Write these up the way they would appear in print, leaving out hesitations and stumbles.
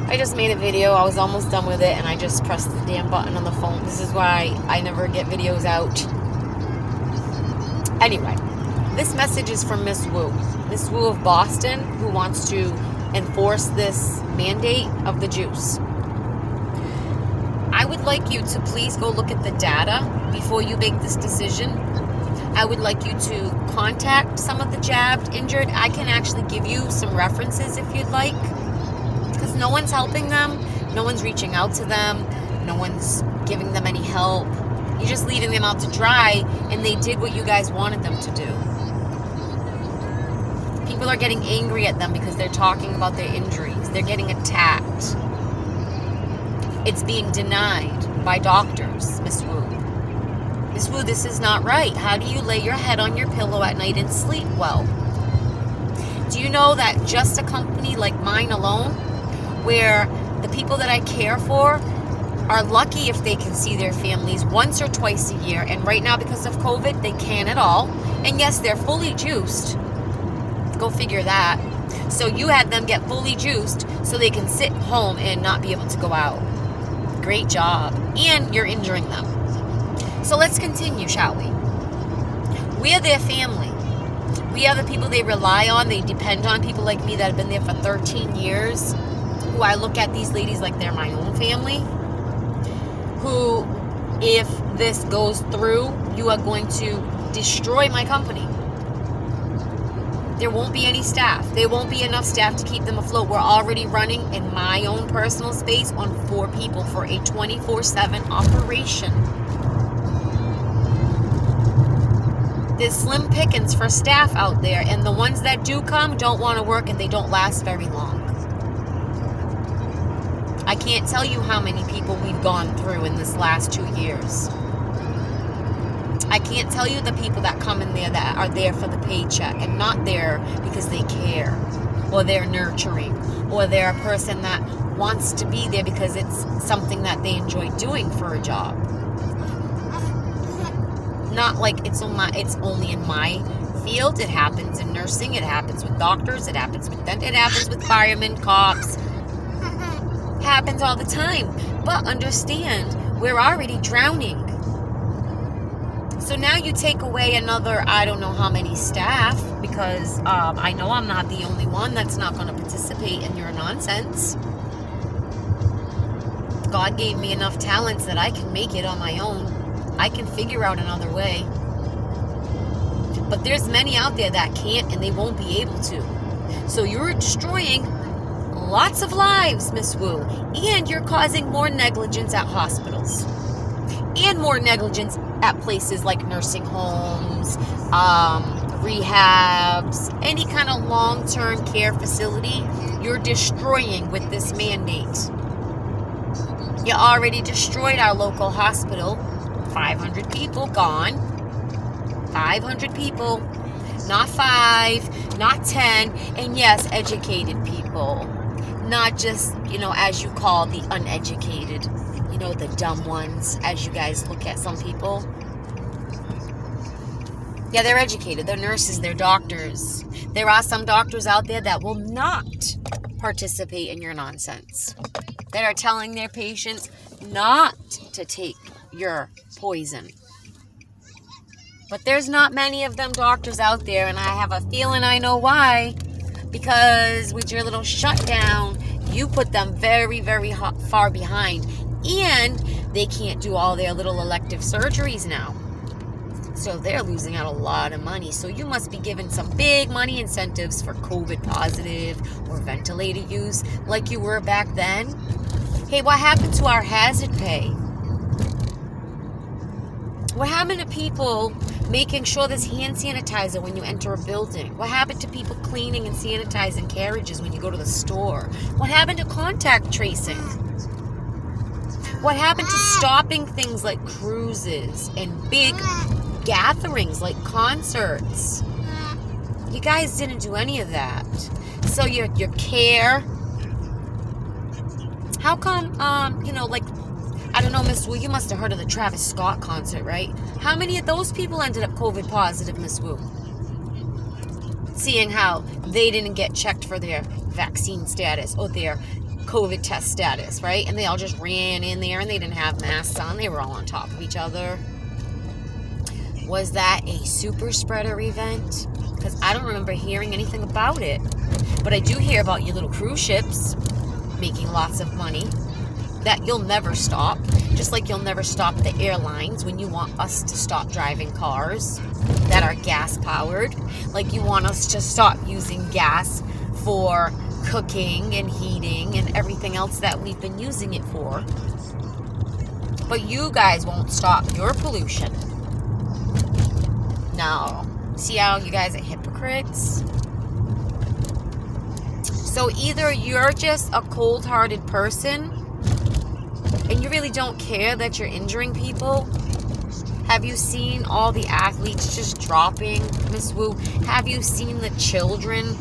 I just made a video. I was almost done with it, and I just pressed the damn button on the phone. This is why I never get videos out. Anyway, this message is from Miss Wu. Miss Wu of Boston, who wants to enforce this mandate of the juice. I would like you to please go look at the data before you make this decision. I would like you to contact some of the jabbed, injured. I can actually give you some references if you'd like, because no one's helping them. No one's reaching out to them. No one's giving them any help. You're just leaving them out to dry, and they did what you guys wanted them to do. People are getting angry at them because they're talking about their injuries. They're getting attacked. It's being denied by doctors, Miss Wu. Miss Wu, this is not right. How do you lay your head on your pillow at night and sleep well? Do you know that just a company like mine alone, where the people that I care for are lucky if they can see their families once or twice a year, and right now because of COVID, they can't at all. And yes, they're fully juiced. Go figure that. So you had them get fully juiced so they can sit home and not be able to go out. Great job. And you're injuring them. So let's continue, shall we? We are their family. We are the people they rely on. They depend on. People like me that have been there for 13 years, who I look at these ladies like they're my own family, who, if this goes through, you are going to destroy my company. There won't be any staff. There won't be enough staff to keep them afloat. We're already running in my own personal space on 4 people for a 24/7 operation. There's slim pickings for staff out there, and the ones that do come don't want to work, and they don't last very long. I can't tell you how many people we've gone through in this last 2 years. I can't tell you the people that come in there that are there for the paycheck and not there because they care, or they're nurturing, or they're a person that wants to be there because it's something that they enjoy doing for a job. Not like it's only in my field. It happens in nursing. It happens with doctors. It happens with dentists. It happens with firemen, cops. It happens all the time. But understand, we're already drowning. So now you take away another, I don't know how many staff, because I know I'm not the only one that's not going to participate in your nonsense. God gave me enough talents that I can make it on my own. I can figure out another way. But there's many out there that can't, and they won't be able to. So you're destroying lots of lives, Miss Wu, and you're causing more negligence at hospitals. And more negligence at places like nursing homes, rehabs, any kind of long-term care facility. You're destroying with this mandate. You already destroyed our local hospital. 500 people gone. 500 people. Not 5, not 10. And yes, educated people. Not just, as you call the uneducated. The dumb ones, as you guys look at some people. Yeah, they're educated. They're nurses. They're doctors. There are some doctors out there that will not participate in your nonsense. That are telling their patients not to take your poison. But there's not many of them doctors out there, and I have a feeling I know why. Because with your little shutdown, you put them very, very far behind. And they can't do all their little elective surgeries now. So they're losing out a lot of money. So you must be given some big money incentives for COVID positive or ventilator use like you were back then. Hey, what happened to our hazard pay? What happened to people making sure there's hand sanitizer when you enter a building? What happened to people cleaning and sanitizing carriages when you go to the store? What happened to contact tracing? What happened to stopping things like cruises and big gatherings like concerts? You guys didn't do any of that. So your care. How come, I don't know, Miss Wu, you must have heard of the Travis Scott concert, right? How many of those people ended up COVID positive, Miss Wu? Seeing how they didn't get checked for their vaccine status or their COVID test status, right? And they all just ran in there and they didn't have masks on. They were all on top of each other. Was that a super spreader event? Because I don't remember hearing anything about it. But I do hear about your little cruise ships making lots of money. That you'll never stop. Just like you'll never stop the airlines when you want us to stop driving cars that are gas powered. Like you want us to stop using gas for cooking and heating and everything else that we've been using it for. But you guys won't stop your pollution. No. See how you guys are hypocrites? So either you're just a cold-hearted person and you really don't care that you're injuring people. Have you seen all the athletes just dropping, Miss Wu? Have you seen the children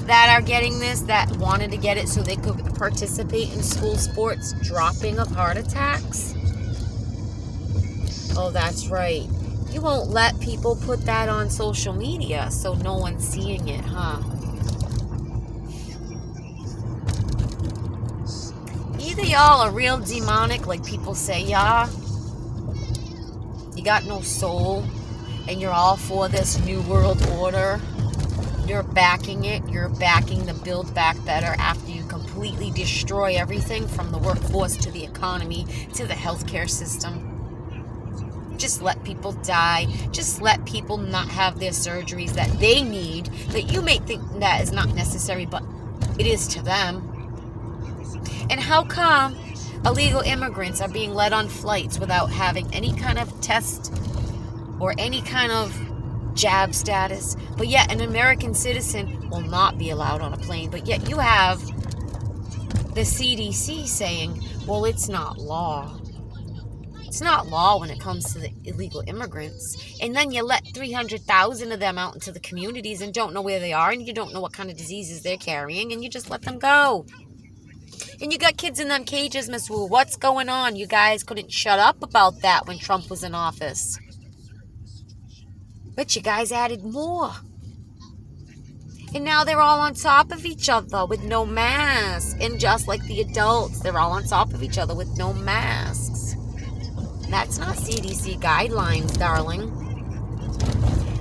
that are getting this, that wanted to get it so they could participate in school sports, dropping of heart attacks? Oh, that's right. You won't let people put that on social media so no one's seeing it, huh? Either y'all are real demonic, like people say, yeah. You got no soul, and you're all for this new world order. You're backing it. You're backing the Build Back Better after you completely destroy everything from the workforce to the economy to the healthcare system. Just let people die. Just let people not have their surgeries that they need, that you may think that is not necessary, but it is to them. And how come illegal immigrants are being let on flights without having any kind of test or any kind of jab status, but yet an American citizen will not be allowed on a plane? But yet you have the CDC saying, well, it's not law. It's not law when it comes to the illegal immigrants. And then you let 300,000 of them out into the communities and don't know where they are, and you don't know what kind of diseases they're carrying, and you just let them go. And you got kids in them cages, Miss Wu. What's going on? You guys couldn't shut up about that when Trump was in office. But you guys added more. And now they're all on top of each other with no masks. And just like the adults, they're all on top of each other with no masks. That's not CDC guidelines, darling.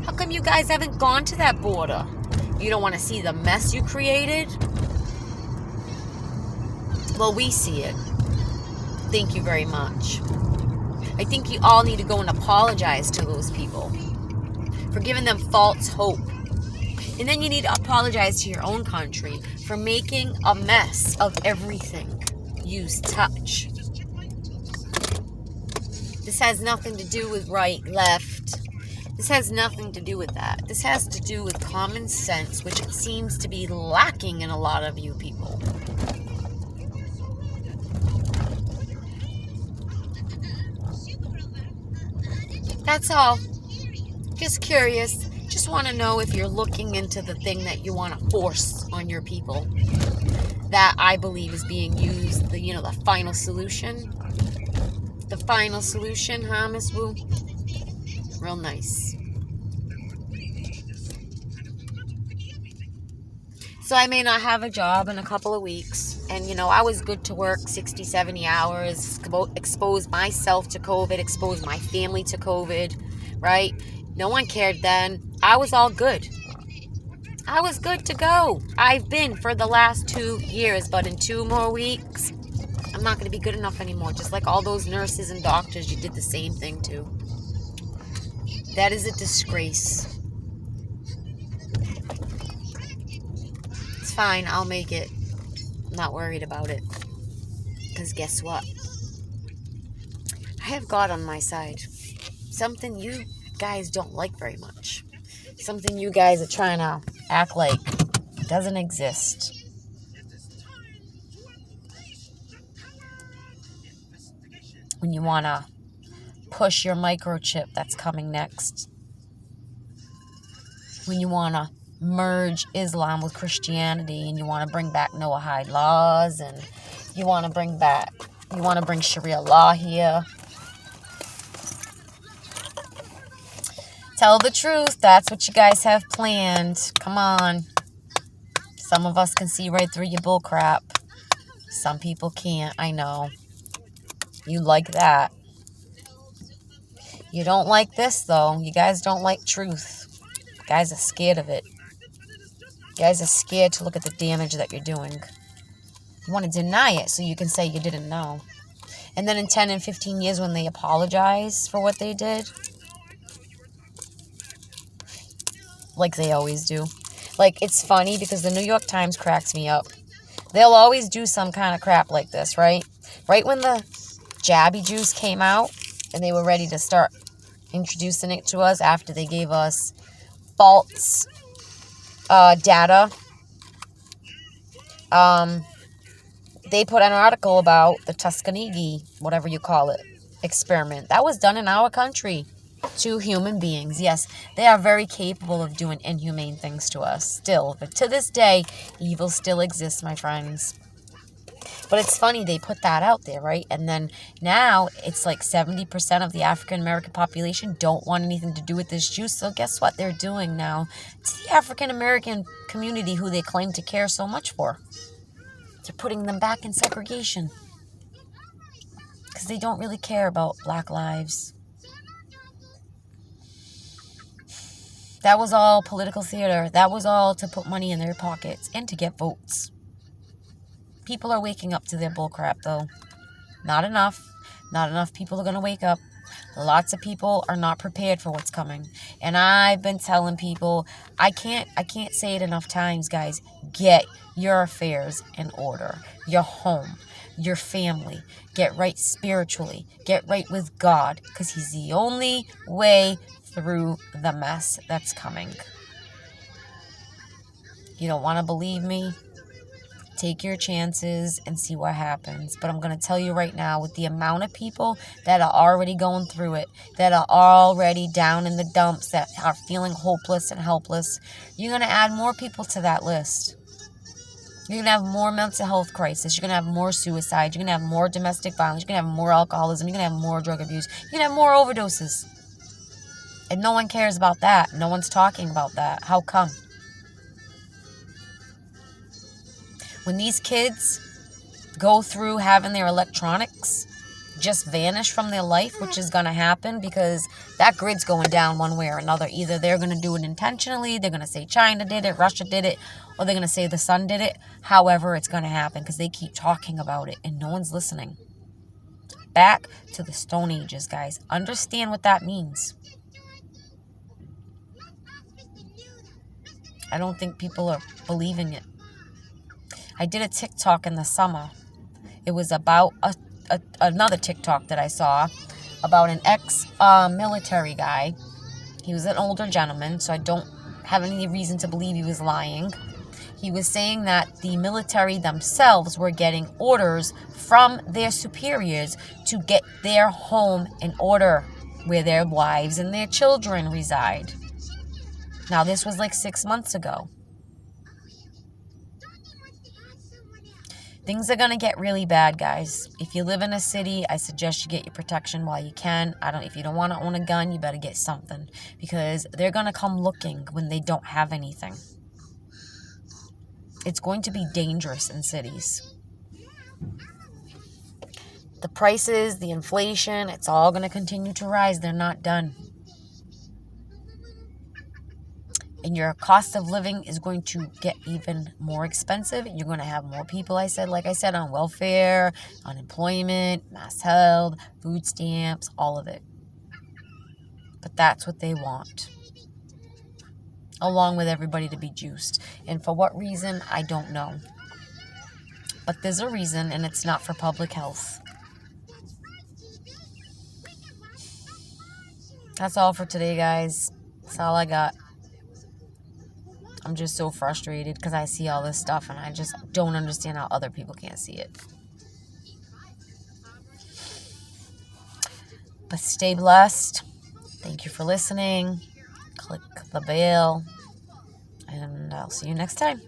How come you guys haven't gone to that border? You don't want to see the mess you created? Well, we see it. Thank you very much. I think you all need to go and apologize to those people for giving them false hope. And then you need to apologize to your own country for making a mess of everything you touch. This has nothing to do with right, left. This has nothing to do with that. This has to do with common sense, which it seems to be lacking in a lot of you people. That's all. Just curious. Just want to know if you're looking into the thing that you want to force on your people. That I believe is being used, the final solution. The final solution, huh, Miss Wu? Real nice. So I may not have a job in a couple of weeks. And, I was good to work 60, 70 hours, expose myself to COVID, expose my family to COVID, right? No one cared then. I was all good. I was good to go. I've been for the last 2 years, but in 2 more weeks, I'm not going to be good enough anymore. Just like all those nurses and doctors you did the same thing to. That is a disgrace. It's fine. I'll make it. I'm not worried about it. Because guess what? I have God on my side. Something you guys don't like very much. Something you guys are trying to act like doesn't exist. When you want to push your microchip that's coming next. When you want to merge Islam with Christianity and you want to bring back Noahide laws and you want to bring Sharia law here. Tell the truth. That's what you guys have planned. Come on. Some of us can see right through your bullcrap. Some people can't. I know. You like that. You don't like this, though. You guys don't like truth. You guys are scared of it. You guys are scared to look at the damage that you're doing. You want to deny it so you can say you didn't know. And then in 10 and 15 years when they apologize for what they did, like they always do. Like, it's funny because the New York Times cracks me up. They'll always do some kind of crap like this, right? Right when the Jabby juice came out and they were ready to start introducing it to us after they gave us false data, they put an article about the Tuskegee, whatever you call it, experiment. That was done in our country to human beings. Yes, they are very capable of doing inhumane things to us still. But to this day, evil still exists, my friends. But it's funny, they put that out there, right? And then now it's like 70% of the African-American population don't want anything to do with this juice. So guess what they're doing now to the African-American community who they claim to care so much for? They're putting them back in segregation because they don't really care about black lives. That was all political theater. That was all to put money in their pockets and to get votes. People are waking up to their bullcrap, though. Not enough. Not enough people are going to wake up. Lots of people are not prepared for what's coming. And I've been telling people, I can't say it enough times, guys. Get your affairs in order. Your home, your family. Get right spiritually. Get right with God, because He's the only way through the mess that's coming. You don't want to believe me? Take your chances and see what happens. But I'm going to tell you right now, with the amount of people that are already going through it, that are already down in the dumps, that are feeling hopeless and helpless, you're going to add more people to that list. You're going to have more mental health crisis. You're going to have more suicide. You're going to have more domestic violence. You're going to have more alcoholism. You're going to have more drug abuse. You're going to have more overdoses. And no one cares about that. No one's talking about that. How come? When these kids go through having their electronics just vanish from their life, which is going to happen because that grid's going down one way or another. Either they're going to do it intentionally, they're going to say China did it, Russia did it, or they're going to say the sun did it. However, it's going to happen because they keep talking about it and no one's listening. Back to the Stone Ages, guys. Understand what that means. I don't think people are believing it. I did a TikTok in the summer. It was about another TikTok that I saw about an ex-military guy. He was an older gentleman, so I don't have any reason to believe he was lying. He was saying that the military themselves were getting orders from their superiors to get their home in order, where their wives and their children reside. Now, this was like 6 months ago. Things are going to get really bad, guys. If you live in a city, I suggest you get your protection while you can. If you don't want to own a gun, you better get something. Because they're going to come looking when they don't have anything. It's going to be dangerous in cities. The prices, the inflation, it's all going to continue to rise. They're not done. And your cost of living is going to get even more expensive. You're going to have more people, like I said, on welfare, unemployment, mass health, food stamps, all of it. But that's what they want. Along with everybody to be juiced. And for what reason, I don't know. But there's a reason, and it's not for public health. That's all for today, guys. That's all I got. I'm just so frustrated because I see all this stuff and I just don't understand how other people can't see it. But stay blessed. Thank you for listening. Click the bell. And I'll see you next time.